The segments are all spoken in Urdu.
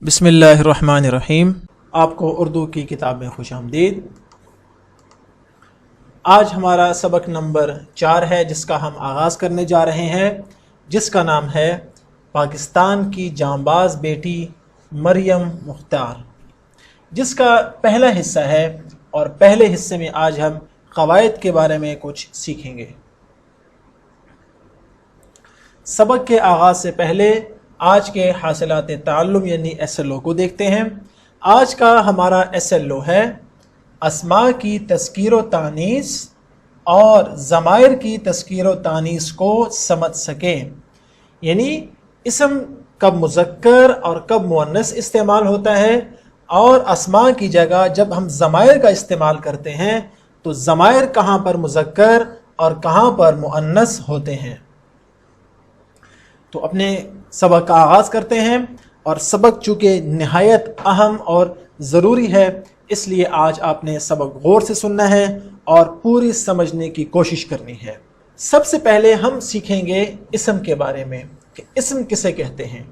بسم اللہ الرحمن الرحیم۔ آپ کو اردو کی کتاب میں خوش آمدید۔ آج ہمارا سبق نمبر 4 ہے جس کا ہم آغاز کرنے جا رہے ہیں، جس کا نام ہے پاکستان کی جانباز بیٹی مریم مختار، جس کا پہلا حصہ ہے، اور پہلے حصے میں آج ہم قواعد کے بارے میں کچھ سیکھیں گے۔ سبق کے آغاز سے پہلے آج کے حاصلات تعلم یعنی SLO کو دیکھتے ہیں۔ آج کا ہمارا SLO ہے اسماء کی تذکیر و تانیث اور ضمائر کی تذکیر و تانیث کو سمجھ سکیں، یعنی اسم کب مذکر اور کب مؤنث استعمال ہوتا ہے، اور اسماء کی جگہ جب ہم ضمائر کا استعمال کرتے ہیں تو ضمائر کہاں پر مذکر اور کہاں پر مؤنث ہوتے ہیں۔ تو اپنے سبق کا آغاز کرتے ہیں، اور سبق چونکہ نہایت اہم اور ضروری ہے، اس لیے آج آپ نے سبق غور سے سننا ہے اور پوری سمجھنے کی کوشش کرنی ہے۔ سب سے پہلے ہم سیکھیں گے اسم کے بارے میں کہ اسم کسے کہتے ہیں۔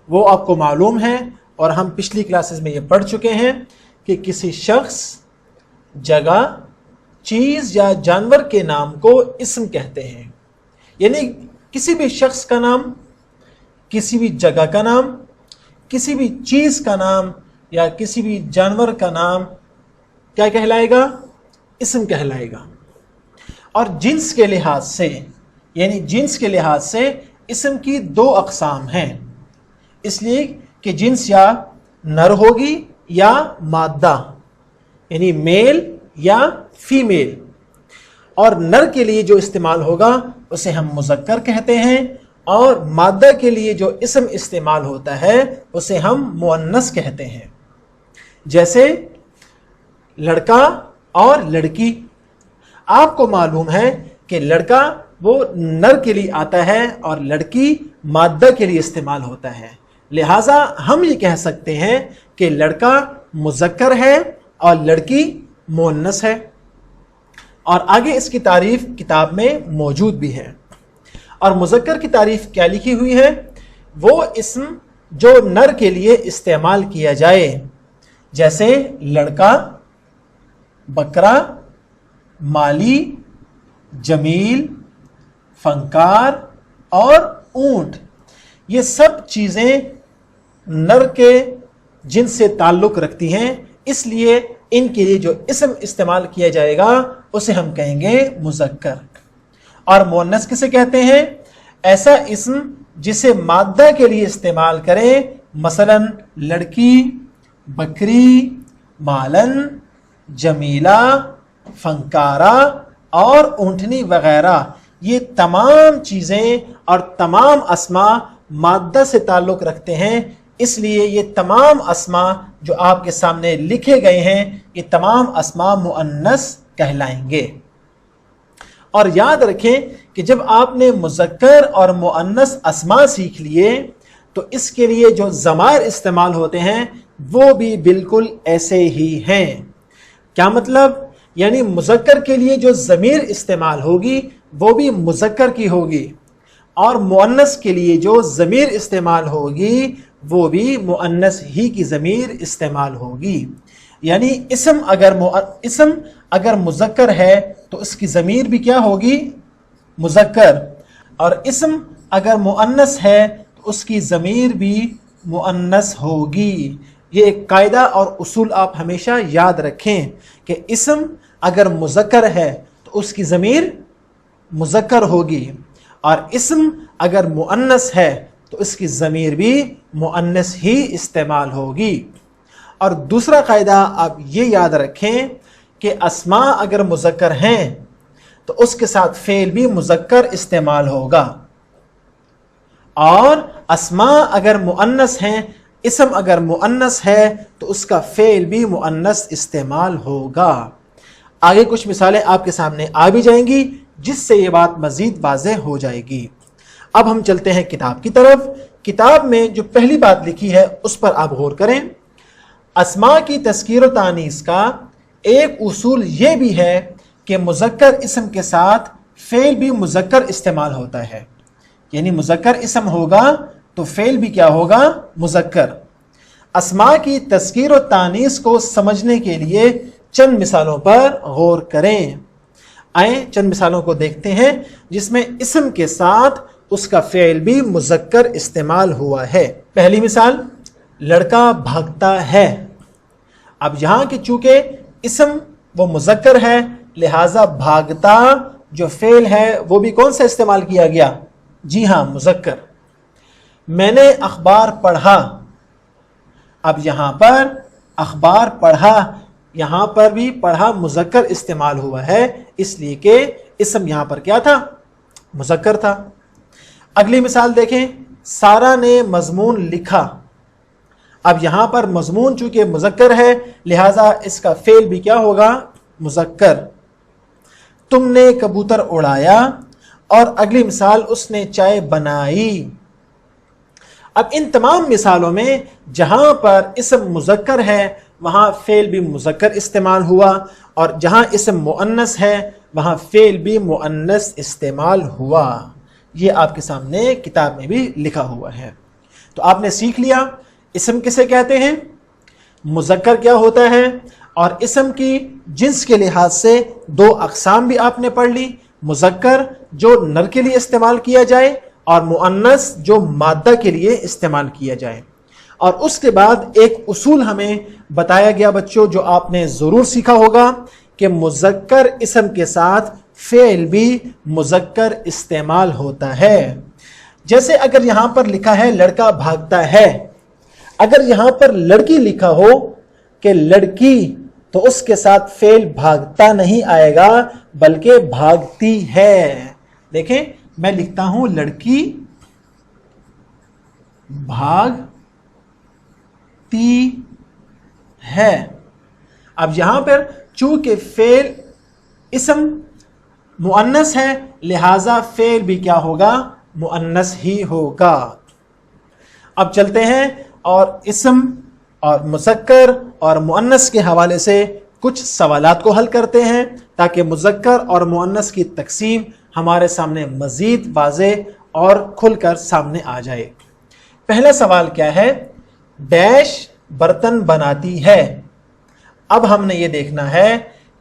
وہ آپ کو معلوم ہے اور ہم پچھلی کلاسز میں یہ پڑھ چکے ہیں کہ کسی شخص، جگہ، چیز یا جانور کے نام کو اسم کہتے ہیں، یعنی کسی بھی شخص کا نام، کسی بھی جگہ کا نام، کسی بھی چیز کا نام یا کسی بھی جانور کا نام کیا کہلائے گا؟ اسم کہلائے گا۔ اور جنس کے لحاظ سے، یعنی جنس کے لحاظ سے اسم کی 2 اقسام ہیں، اس لیے کہ جنس یا نر ہوگی یا مادہ، یعنی میل یا فیمیل۔ اور نر کے لیے جو استعمال ہوگا اسے ہم مذکر کہتے ہیں، اور مادہ کے لیے جو اسم استعمال ہوتا ہے اسے ہم مؤنث کہتے ہیں، جیسے لڑکا اور لڑکی۔ آپ کو معلوم ہے کہ لڑکا وہ نر کے لیے آتا ہے اور لڑکی مادہ کے لیے استعمال ہوتا ہے، لہٰذا ہم یہ کہہ سکتے ہیں کہ لڑکا مذکر ہے اور لڑکی مؤنث ہے، اور آگے اس کی تعریف کتاب میں موجود بھی ہے۔ اور مذکر کی تعریف کیا لکھی ہوئی ہے؟ وہ اسم جو نر کے لیے استعمال کیا جائے، جیسے لڑکا، بکرا، مالی، جمیل، فنکار اور اونٹ۔ یہ سب چیزیں نر کے جنس سے تعلق رکھتی ہیں، اس لیے ان کے لیے جو اسم استعمال کیا جائے گا اسے ہم کہیں گے مذکر۔ اور مؤنث کسے کہتے ہیں؟ ایسا اسم جسے مادہ کے لیے استعمال کریں، مثلا لڑکی، بکری، مالن، جمیلہ، فنکارہ اور اونٹنی وغیرہ۔ یہ تمام چیزیں اور تمام اسماء مادہ سے تعلق رکھتے ہیں، اس لیے یہ تمام اسماء جو آپ کے سامنے لکھے گئے ہیں یہ تمام اسماء مؤنث کہلائیں گے۔ اور یاد رکھیں کہ جب آپ نے مذکر اور مؤنث اسماء سیکھ لیے تو اس کے لیے جو ضمائر استعمال ہوتے ہیں وہ بھی بالکل ایسے ہی ہیں۔ کیا مطلب؟ یعنی مذکر کے لیے جو ضمیر استعمال ہوگی وہ بھی مذکر کی ہوگی، اور مؤنث کے لیے جو ضمیر استعمال ہوگی وہ بھی مؤنث ہی کی ضمیر استعمال ہوگی۔ یعنی اسم اگر مذکر ہے تو اس کی ضمیر بھی کیا ہوگی؟ مذکر، اور اسم اگر مؤنث ہے تو اس کی ضمیر بھی مؤنث ہوگی۔ یہ ایک قاعدہ اور اصول آپ ہمیشہ یاد رکھیں کہ اسم اگر مذکر ہے تو اس کی ضمیر مذکر ہوگی، اور اسم اگر مؤنث ہے تو اس کی ضمیر بھی مؤنث ہی استعمال ہوگی۔ اور دوسرا قاعدہ آپ یہ یاد رکھیں کہ اسماء اگر مذکر ہیں تو اس کے ساتھ فعل بھی مذکر استعمال ہوگا، اور اسماء اگر مؤنث ہیں، اسم اگر مؤنث ہے تو اس کا فعل بھی مؤنث استعمال ہوگا۔ آگے کچھ مثالیں آپ کے سامنے آ بھی جائیں گی جس سے یہ بات مزید واضح ہو جائے گی۔ اب ہم چلتے ہیں کتاب کی طرف۔ کتاب میں جو پہلی بات لکھی ہے اس پر آپ غور کریں۔ اسماء کی تذکیر و تانیث کا ایک اصول یہ بھی ہے کہ مذکر اسم کے ساتھ فعل بھی مذکر استعمال ہوتا ہے، یعنی مذکر اسم ہوگا تو فعل بھی کیا ہوگا؟ مذکر۔ اسماء کی تذکیر و تانیث کو سمجھنے کے لیے چند مثالوں پر غور کریں۔ آئیں چند مثالوں کو دیکھتے ہیں جس میں اسم کے ساتھ اس کا فعل بھی مذکر استعمال ہوا ہے۔ پہلی مثال، لڑکا بھاگتا ہے۔ اب یہاں کہ چونکہ اسم وہ مذکر ہے، لہذا بھاگتا جو فعل ہے وہ بھی کون سا استعمال کیا گیا؟ جی ہاں، مذکر۔ میں نے اخبار پڑھا۔ اب یہاں پر اخبار پڑھا، یہاں پر بھی پڑھا مذکر استعمال ہوا ہے، اس لیے کہ اسم یہاں پر کیا تھا؟ مذکر تھا۔ اگلی مثال دیکھیں، سارا نے مضمون لکھا۔ اب یہاں پر مضمون چونکہ مذکر ہے، لہذا اس کا فعل بھی کیا ہوگا؟ مذکر۔ تم نے کبوتر اڑایا، اور اگلی مثال، اس نے چائے بنائی۔ اب ان تمام مثالوں میں جہاں پر اسم مذکر ہے وہاں فعل بھی مذکر استعمال ہوا، اور جہاں اسم مؤنث ہے وہاں فعل بھی مؤنث استعمال ہوا۔ یہ آپ کے سامنے کتاب میں بھی لکھا ہوا ہے۔ تو آپ نے سیکھ لیا اسم کسے کہتے ہیں، مذکر کیا ہوتا ہے، اور اسم کی جنس کے لحاظ سے دو اقسام بھی آپ نے پڑھ لی، مذکر جو نر کے لیے استعمال کیا جائے، اور مؤنث جو مادہ کے لیے استعمال کیا جائے۔ اور اس کے بعد ایک اصول ہمیں بتایا گیا بچوں، جو آپ نے ضرور سیکھا ہوگا، کہ مذکر اسم کے ساتھ فعل بھی مذکر استعمال ہوتا ہے۔ جیسے اگر یہاں پر لکھا ہے لڑکا بھاگتا ہے، اگر یہاں پر لڑکی لکھا ہو کہ لڑکی، تو اس کے ساتھ فعل بھاگتا نہیں آئے گا بلکہ بھاگتی ہے۔ دیکھیں میں لکھتا ہوں لڑکی بھاگتی ہے۔ اب یہاں پر چونکہ فعل اسم مؤنث ہے، لہذا فعل بھی کیا ہوگا؟ مؤنث ہی ہوگا۔ اب چلتے ہیں اور اسم اور مذکر اور مؤنث کے حوالے سے کچھ سوالات کو حل کرتے ہیں، تاکہ مذکر اور مؤنث کی تقسیم ہمارے سامنے مزید واضح اور کھل کر سامنے آ جائے۔ پہلا سوال کیا ہے؟ ڈیش برتن بناتی ہے۔ اب ہم نے یہ دیکھنا ہے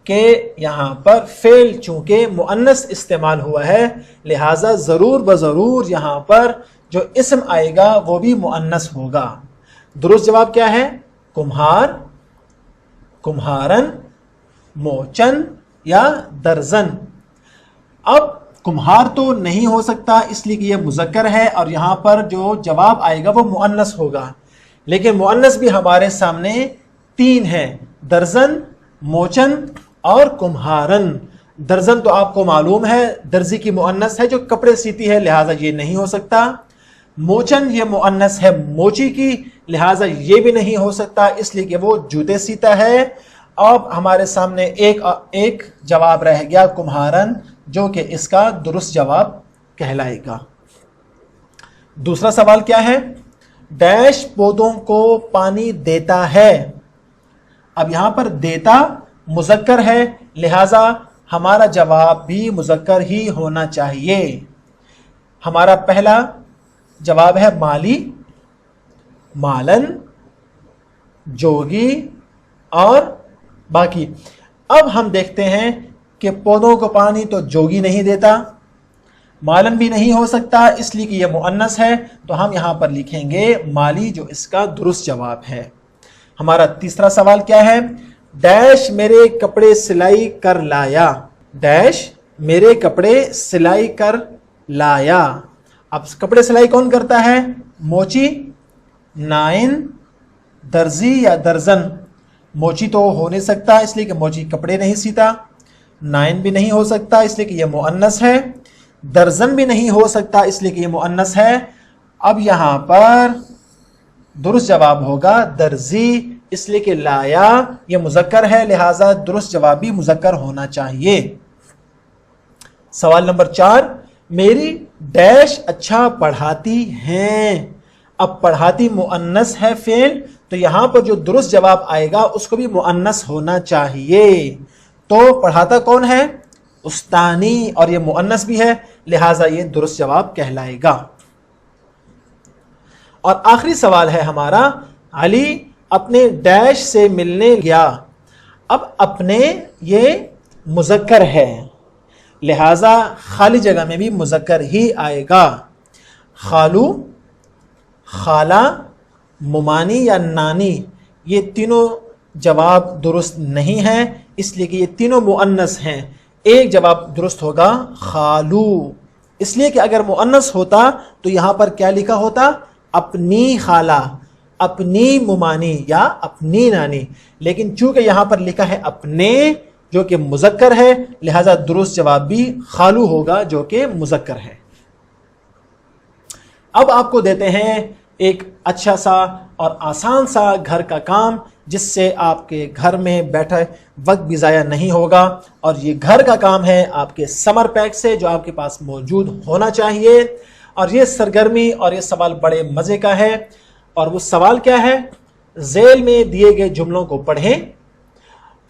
کہ یہاں پر فعل چونکہ مؤنث استعمال ہوا ہے، لہٰذا ضرور بضرور یہاں پر جو اسم آئے گا وہ بھی مؤنث ہوگا۔ درست جواب کیا ہے؟ کمہار، کمہارن، موچن یا درزن۔ اب کمہار تو نہیں ہو سکتا اس لیے کہ یہ مذکر ہے، اور یہاں پر جو جواب آئے گا وہ مؤنث ہوگا، لیکن مؤنث بھی ہمارے سامنے تین ہیں، درزن، موچن اور کمہارن۔ درزن تو آپ کو معلوم ہے درزی کی مؤنث ہے جو کپڑے سیتی ہے، لہٰذا یہ نہیں ہو سکتا۔ موچن یہ مؤنث ہے موچی کی، لہٰذا یہ بھی نہیں ہو سکتا اس لیے کہ وہ جوتے سیتا ہے۔ اب ہمارے سامنے ایک جواب رہ گیا کمہارن، جو کہ اس کا درست جواب کہلائے گا۔ دوسرا سوال کیا ہے؟ ڈیش پودوں کو پانی دیتا ہے۔ اب یہاں پر دیتا مذکر ہے، لہذا ہمارا جواب بھی مذکر ہی ہونا چاہیے۔ ہمارا پہلا جواب ہے مالی، مالن، جوگی اور باقی۔ اب ہم دیکھتے ہیں کہ پودوں کو پانی تو جوگی نہیں دیتا، مالن بھی نہیں ہو سکتا اس لیے کہ یہ مؤنث ہے، تو ہم یہاں پر لکھیں گے مالی، جو اس کا درست جواب ہے۔ ہمارا تیسرا سوال کیا ہے؟ ڈیش میرے کپڑے سلائی کر لایا۔ ڈیش میرے کپڑے سلائی کر لایا۔ اب کپڑے سلائی کون کرتا ہے؟ موچی، نائن، درزی یا درزن۔ موچی تو ہو نہیں سکتا اس لیے کہ موچی کپڑے نہیں سیتا، نائن بھی نہیں ہو سکتا اس لیے کہ یہ مؤنث ہے، درزن بھی نہیں ہو سکتا اس لیے کہ یہ مؤنث ہے۔ اب یہاں پر درست جواب ہوگا درزی، اس لیے کہ لایا یہ مذکر ہے، لہٰذا درست جواب بھی مذکر ہونا چاہیے۔ سوال نمبر 4، میری ڈیش اچھا پڑھاتی ہیں۔ اب پڑھاتی مؤنث ہے فعل، تو یہاں پر جو درست جواب آئے گا اس کو بھی مؤنث ہونا چاہیے۔ تو پڑھاتا کون ہے؟ استانی، اور یہ مؤنث بھی ہے، لہٰذا یہ درست جواب کہلائے گا۔ اور آخری سوال ہے ہمارا، علی اپنے ڈیش سے ملنے گیا. اب اپنے یہ مذکر ہے لہذا خالی جگہ میں بھی مذکر ہی آئے گا. خالو، خالہ، ممانی یا نانی یہ تینوں جواب درست نہیں ہیں اس لیے کہ یہ تینوں مؤنث ہیں. ایک جواب درست ہوگا خالو، اس لیے کہ اگر مؤنث ہوتا تو یہاں پر کیا لکھا ہوتا؟ اپنی خالہ، اپنی ممانی یا اپنی نانی. لیکن چونکہ یہاں پر لکھا ہے اپنے جو کہ مذکر ہے لہذا درست جواب بھی خالو ہوگا جو کہ مذکر ہے. اب آپ کو دیتے ہیں ایک اچھا سا اور آسان سا گھر کا کام جس سے آپ کے گھر میں بیٹھے وقت بھی ضائع نہیں ہوگا. اور یہ گھر کا کام ہے آپ کے سمر پیک سے جو آپ کے پاس موجود ہونا چاہیے. اور یہ سرگرمی اور یہ سوال بڑے مزے کا ہے. اور وہ سوال کیا ہے؟ ذیل میں دیے گئے جملوں کو پڑھیں.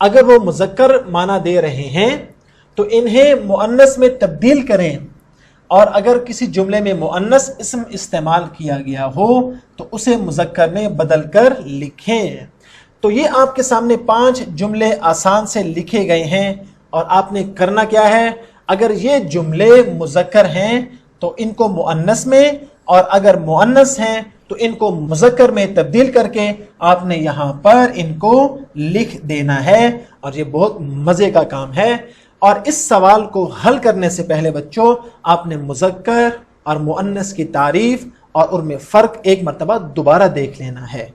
اگر وہ مذکر معنی دے رہے ہیں تو انہیں مؤنث میں تبدیل کریں، اور اگر کسی جملے میں مؤنث اسم استعمال کیا گیا ہو تو اسے مذکر میں بدل کر لکھیں. تو یہ آپ کے سامنے 5 جملے آسان سے لکھے گئے ہیں اور آپ نے کرنا کیا ہے؟ اگر یہ جملے مذکر ہیں تو ان کو مؤنث میں، اور اگر مؤنث ہیں تو ان کو مذکر میں تبدیل کر کے آپ نے یہاں پر ان کو لکھ دینا ہے. اور یہ بہت مزے کا کام ہے. اور اس سوال کو حل کرنے سے پہلے بچوں آپ نے مذکر اور مؤنث کی تعریف اور ان میں فرق ایک مرتبہ دوبارہ دیکھ لینا ہے.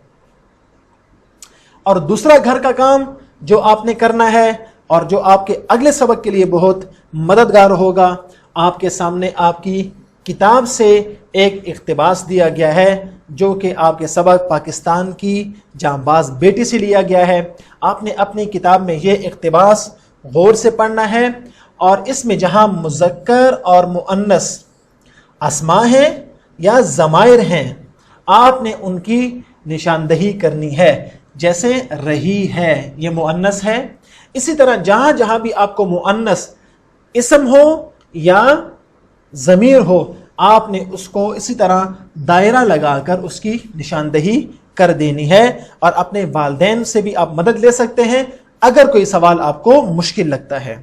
اور دوسرا گھر کا کام جو آپ نے کرنا ہے اور جو آپ کے اگلے سبق کے لیے بہت مددگار ہوگا، آپ کے سامنے آپ کی کتاب سے ایک اقتباس دیا گیا ہے جو کہ آپ کے سبق پاکستان کی جانباز بیٹی سے لیا گیا ہے. آپ نے اپنی کتاب میں یہ اقتباس غور سے پڑھنا ہے، اور اس میں جہاں مذکر اور مؤنث اسماء ہیں یا ضمائر ہیں آپ نے ان کی نشاندہی کرنی ہے. جیسے رہی ہے یہ مؤنث ہے، اسی طرح جہاں جہاں بھی آپ کو مؤنث اسم ہو یا ضمیر ہو آپ نے اس کو اسی طرح دائرہ لگا کر اس کی نشاندہی کر دینی ہے. اور اپنے والدین سے بھی آپ مدد لے سکتے ہیں اگر کوئی سوال آپ کو مشکل لگتا ہے.